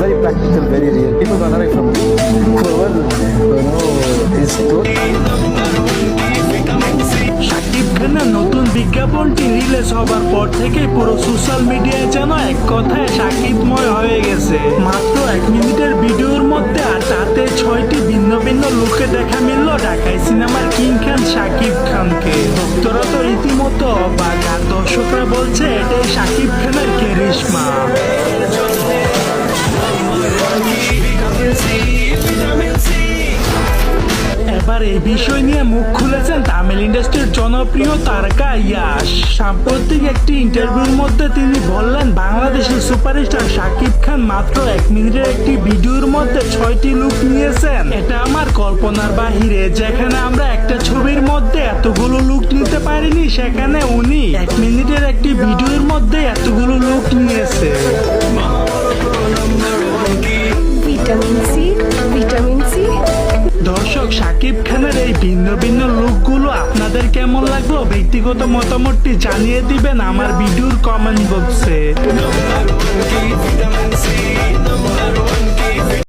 very practical, very real. People gonna learn from whoever is good. Shakib খানের নতুন বিজ্ঞাপনটি release হবার পর থেকে পুরো সোশ্যাল মিডিয়ায় যেন এক কথায় শাকিবময় হয়ে গেছে। মাত্র 1 মিনিটের ভিডিওর মধ্যে আর তাতে 6টি ভিন্ন ভিন্ন লুকে দেখা মিলল ঢাকাই সিনেমার কিং খান শাকিব খানকে। ভক্তরা তো রীতিমতো অবাক, আর দর্শকরা বলছে এটাই শাকিব খানের ক্যারিশমা। এবার এই বিষয় নিয়ে মুখ খুলেছেন তামিল ইন্ডাস্ট্রির জনপ্রিয় তারকা ইয়াশ। সাম্প্রতিক একটি ইন্টারভিউর মধ্যে তিনি বললেন, বাংলাদেশের সুপারস্টার শাকিব খান মাত্র 1 মিনিটের একটি ভিডিওর মধ্যে 6টি লুক নিয়েছেন। এটা আমার কল্পনার বাহিরে। যেখানে আমরা একটা ছবির মধ্যে এতগুলো লুক নিতে পারিনি, সেখানে উনি 1 মিনিটের একটি ভিডিওর মধ্যে এতগুলো লুক নিয়েছে। Vitamin C, vitamin C. দর্শক, শাকিব খানের এই ভিন্ন ভিন্ন লুকগুলো আপনাদের কেমন লাগলো? ব্যক্তিগত মতামতটি জানিয়ে দিবেন আমার ভিডিওর কমেন্ট বক্সে।